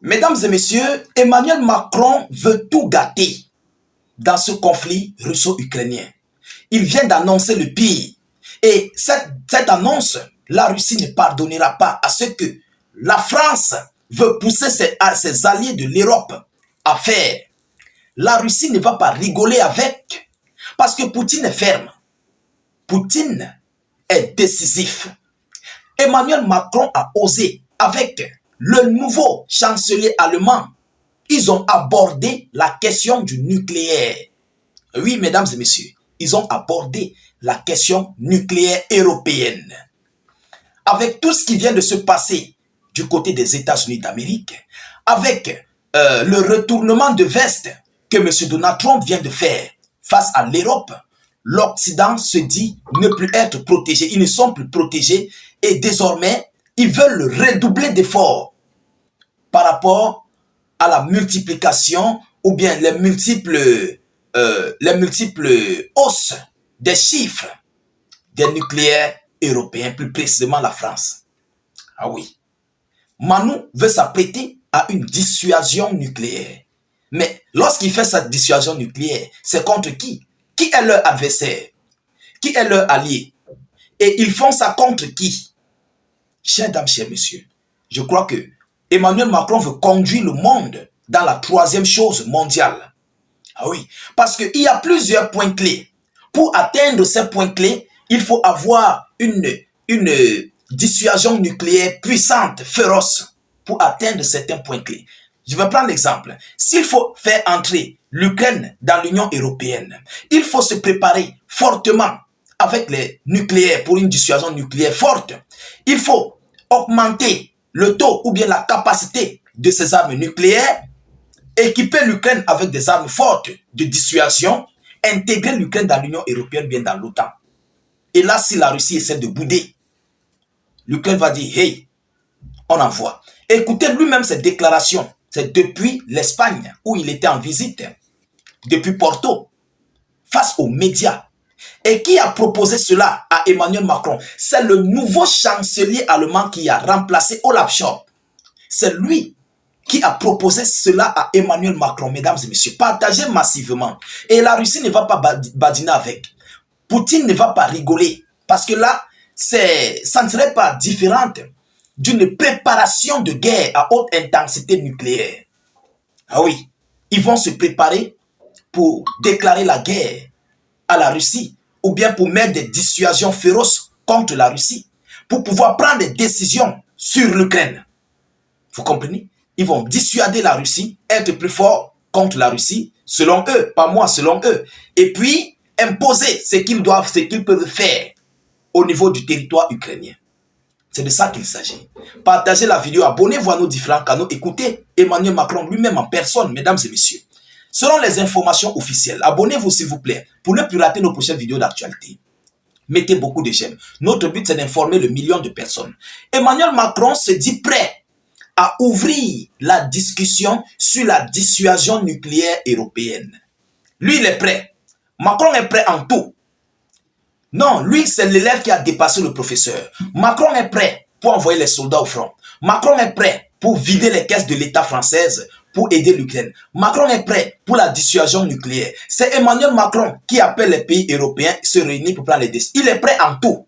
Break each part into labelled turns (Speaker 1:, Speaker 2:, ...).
Speaker 1: Mesdames et messieurs, Emmanuel Macron veut tout gâter dans ce conflit russo-ukrainien. Il vient d'annoncer le pire. Et cette annonce, la Russie ne pardonnera pas à ce que la France veut pousser ses alliés de l'Europe à faire. La Russie ne va pas rigoler avec, parce que Poutine est ferme. Poutine est décisif. Emmanuel Macron a osé avec le nouveau chancelier allemand. Ils ont abordé la question du nucléaire. Oui, mesdames et messieurs, ils ont abordé la question nucléaire européenne. Avec tout ce qui vient de se passer du côté des États-Unis d'Amérique, avec le retournement de veste que M. Donald Trump vient de faire face à l'Europe, l'Occident se dit ne plus être protégé. Ils ne sont plus protégés et désormais, ils veulent redoubler d'efforts par rapport à la multiplication ou bien les multiples hausses des chiffres des nucléaires européens, plus précisément la France. Ah oui. Manu veut s'apprêter à une dissuasion nucléaire. Mais lorsqu'il fait cette dissuasion nucléaire, c'est contre qui? Qui est leur adversaire? Qui est leur allié? Et ils font ça contre qui? Chers dames, chers messieurs, je crois que Emmanuel Macron veut conduire le monde dans la troisième chose mondiale. Ah oui, parce qu'il y a plusieurs points clés. Pour atteindre ces points clés, il faut avoir une dissuasion nucléaire puissante, féroce, pour atteindre certains points clés. Je vais prendre l'exemple. S'il faut faire entrer l'Ukraine dans l'Union européenne, il faut se préparer fortement avec les nucléaires pour une dissuasion nucléaire forte. Il faut augmenter le taux ou bien la capacité de ces armes nucléaires, équiper l'Ukraine avec des armes fortes de dissuasion, intégrer l'Ukraine dans l'Union européenne, bien dans l'OTAN. Et là, si la Russie essaie de bouder, l'Ukraine va dire, hey, on envoie. Écoutez lui-même ses déclarations. C'est depuis l'Espagne où il était en visite, depuis Porto, face aux médias. Et qui a proposé cela à Emmanuel Macron? C'est le nouveau chancelier allemand qui a remplacé Olaf Scholz. C'est lui qui a proposé cela à Emmanuel Macron, mesdames et messieurs. Partagez massivement. Et la Russie ne va pas badiner avec. Poutine ne va pas rigoler. Parce que là, ça ne serait pas différent d'une préparation de guerre à haute intensité nucléaire. Ah oui, ils vont se préparer pour déclarer la guerre à la Russie ou bien pour mettre des dissuasions féroces contre la Russie, pour pouvoir prendre des décisions sur l'Ukraine. Vous comprenez? Ils vont dissuader la Russie, être plus forts contre la Russie, selon eux, pas moi, selon eux. Et puis, imposer ce qu'ils doivent, ce qu'ils peuvent faire au niveau du territoire ukrainien. C'est de ça qu'il s'agit. Partagez la vidéo, abonnez-vous à nos différents canaux, écoutez Emmanuel Macron lui-même en personne, mesdames et messieurs. Selon les informations officielles, abonnez-vous s'il vous plaît, pour ne plus rater nos prochaines vidéos d'actualité. Mettez beaucoup de j'aime. Notre but, c'est d'informer le million de personnes. Emmanuel Macron se dit prêt à ouvrir la discussion sur la dissuasion nucléaire européenne. Lui, il est prêt. Macron est prêt en tout. Non, lui, c'est l'élève qui a dépassé le professeur. Macron est prêt pour envoyer les soldats au front. Macron est prêt pour vider les caisses de l'État française pour aider l'Ukraine. Macron est prêt pour la dissuasion nucléaire. C'est Emmanuel Macron qui appelle les pays européens à se réunir pour prendre les décisions. Il est prêt en tout.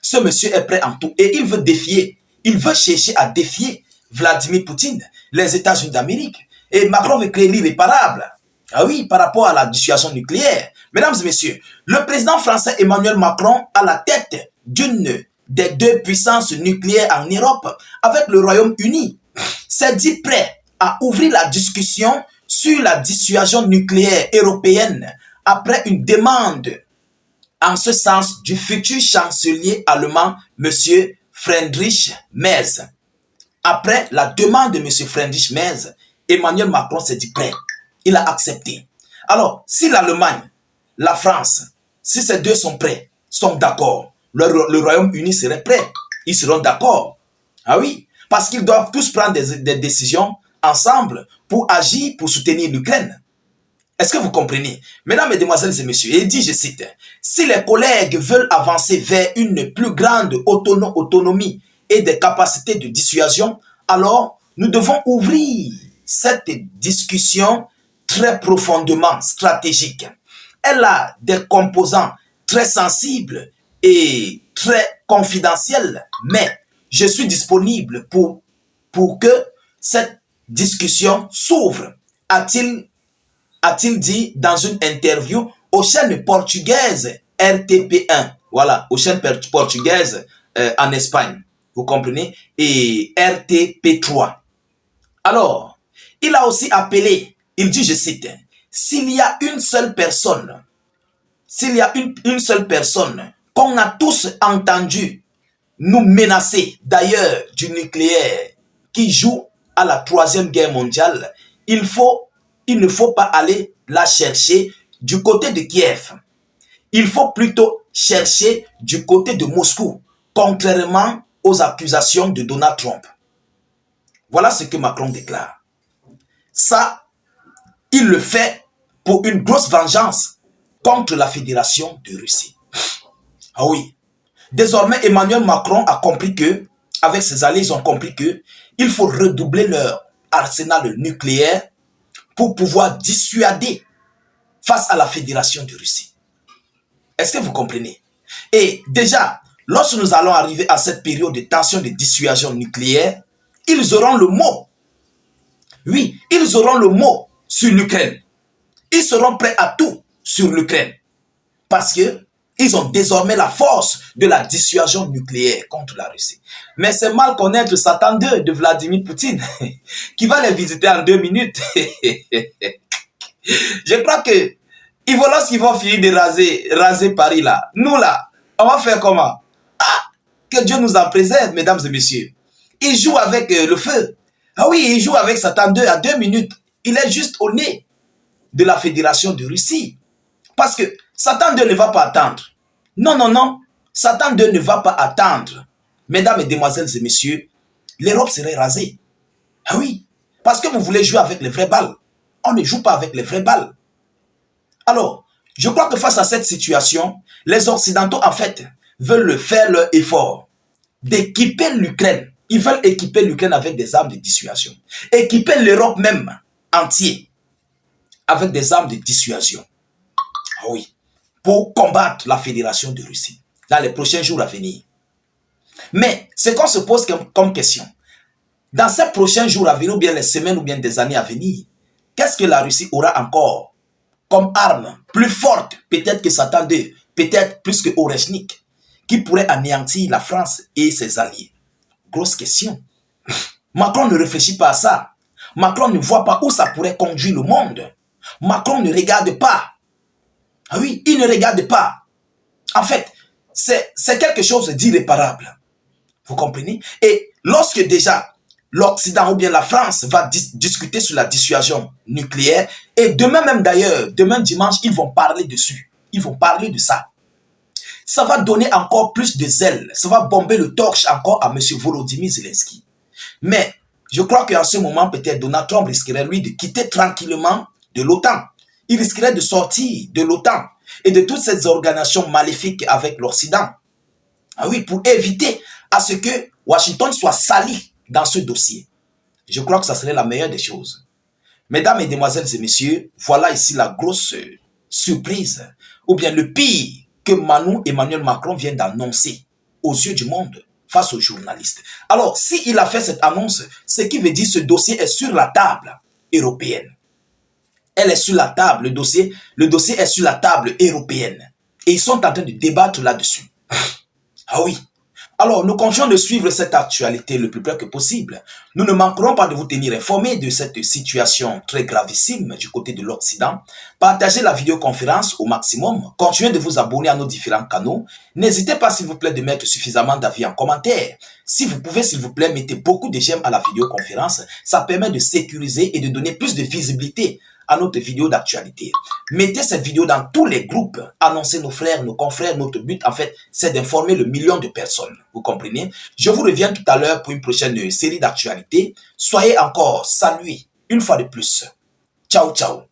Speaker 1: Ce monsieur est prêt en tout. Et il veut défier. Il veut chercher à défier Vladimir Poutine, les États-Unis d'Amérique. Et Macron veut créer l'irréparable. Ah oui, par rapport à la dissuasion nucléaire. Mesdames et messieurs, le président français Emmanuel Macron à la tête d'une des deux puissances nucléaires en Europe avec le Royaume-Uni s'est dit prêt à ouvrir la discussion sur la dissuasion nucléaire européenne après une demande en ce sens du futur chancelier allemand M. Friedrich Merz. Après la demande de M. Friedrich Merz, Emmanuel Macron s'est dit prêt. Il a accepté. Alors, si l'Allemagne, la France, si ces deux sont prêts, sont d'accord, le Royaume-Uni serait prêt. Ils seront d'accord. Ah oui, parce qu'ils doivent tous prendre des décisions ensemble pour agir, pour soutenir l'Ukraine. Est-ce que vous comprenez? Mesdames, Mesdemoiselles et Messieurs, il dit, je cite, « Si les collègues veulent avancer vers une plus grande autonomie et des capacités de dissuasion, alors nous devons ouvrir cette discussion très profondément stratégique. Elle a des composants très sensibles et très confidentiels, mais je suis disponible pour que cette discussion s'ouvre, a-t-il dit dans une interview aux chaînes portugaises RTP1, voilà, aux chaînes portugaises en Espagne, vous comprenez, et RTP3. Alors, il a aussi appelé, il dit, je cite, s'il y a une seule personne, une seule personne qu'on a tous entendu nous menacer d'ailleurs du nucléaire qui joue à la Troisième Guerre mondiale, il ne faut pas aller la chercher du côté de Kiev. Il faut plutôt chercher du côté de Moscou, contrairement aux accusations de Donald Trump. Voilà ce que Macron déclare. Ça, il le fait pour une grosse vengeance contre la Fédération de Russie. Ah oui. Désormais, Emmanuel Macron a compris que, avec ses alliés, ils ont compris que il faut redoubler leur arsenal nucléaire pour pouvoir dissuader face à la Fédération de Russie. Est-ce que vous comprenez? Et déjà, lorsque nous allons arriver à cette période de tension de dissuasion nucléaire, ils auront le mot. Oui, ils auront le mot sur l'Ukraine. Ils seront prêts à tout sur l'Ukraine. Parce que ils ont désormais la force de la dissuasion nucléaire contre la Russie. Mais c'est mal connaître Satan 2 de Vladimir Poutine, qui va les visiter en 2 minutes. Je crois que lorsqu'ils vont finir de raser Paris là, nous là, on va faire comment? Ah, que Dieu nous en préserve, mesdames et messieurs. Il joue avec le feu. Ah oui, il joue avec Satan 2 à 2 minutes. Il est juste au nez de la Fédération de Russie. Parce que Satan 2 ne va pas attendre. Non, non, non. Satan 2 ne va pas attendre. Mesdames et demoiselles et messieurs, l'Europe serait rasée. Ah oui, parce que vous voulez jouer avec les vraies balles. On ne joue pas avec les vraies balles. Alors, je crois que face à cette situation, les Occidentaux, en fait, veulent faire leur effort d'équiper l'Ukraine. Ils veulent équiper l'Ukraine avec des armes de dissuasion. Équiper l'Europe même entière avec des armes de dissuasion. Ah oui, pour combattre la Fédération de Russie dans les prochains jours à venir. Mais ce qu'on se pose comme question, dans ces prochains jours à venir, ou bien les semaines, ou bien des années à venir, qu'est-ce que la Russie aura encore comme arme plus forte, peut-être que Satan 2, peut-être plus que Oreshnik, qui pourrait anéantir la France et ses alliés? Grosse question. Macron ne réfléchit pas à ça. Macron ne voit pas où ça pourrait conduire le monde. Macron ne regarde pas. Ah oui, il ne regarde pas. En fait, c'est quelque chose d'irréparable. Vous comprenez? Et lorsque déjà l'Occident ou bien la France va discuter sur la dissuasion nucléaire, et demain même d'ailleurs, demain dimanche, ils vont parler dessus. Ils vont parler de ça. Ça va donner encore plus de zèle. Ça va bomber le torche encore à M. Volodymyr Zelensky. Mais je crois qu'en ce moment, peut-être Donald Trump risquerait, lui, de quitter tranquillement de l'OTAN. Il risquerait de sortir de l'OTAN et de toutes ces organisations maléfiques avec l'Occident. Ah oui, pour éviter à ce que Washington soit sali dans ce dossier. Je crois que ça serait la meilleure des choses. Mesdames, Mesdemoiselles et messieurs, voilà ici la grosse surprise, ou bien le pire que Emmanuel Macron vient d'annoncer aux yeux du monde face aux journalistes. Alors, s'il a fait cette annonce, ce qui veut dire que ce dossier est sur la table européenne. Elle est sur la table, le dossier est sur la table européenne. Et ils sont en train de débattre là-dessus. Ah oui. Alors, nous continuons de suivre cette actualité le plus près que possible. Nous ne manquerons pas de vous tenir informés de cette situation très gravissime du côté de l'Occident. Partagez la vidéoconférence au maximum. Continuez de vous abonner à nos différents canaux. N'hésitez pas, s'il vous plaît, de mettre suffisamment d'avis en commentaire. Si vous pouvez, s'il vous plaît, mettez beaucoup de j'aime à la vidéoconférence. Ça permet de sécuriser et de donner plus de visibilité à notre vidéo d'actualité. Mettez cette vidéo dans tous les groupes. Annoncez nos frères, nos confrères. Notre but, en fait, c'est d'informer le million de personnes. Vous comprenez? Je vous reviens tout à l'heure pour une prochaine série d'actualités. Soyez encore salués une fois de plus. Ciao, ciao.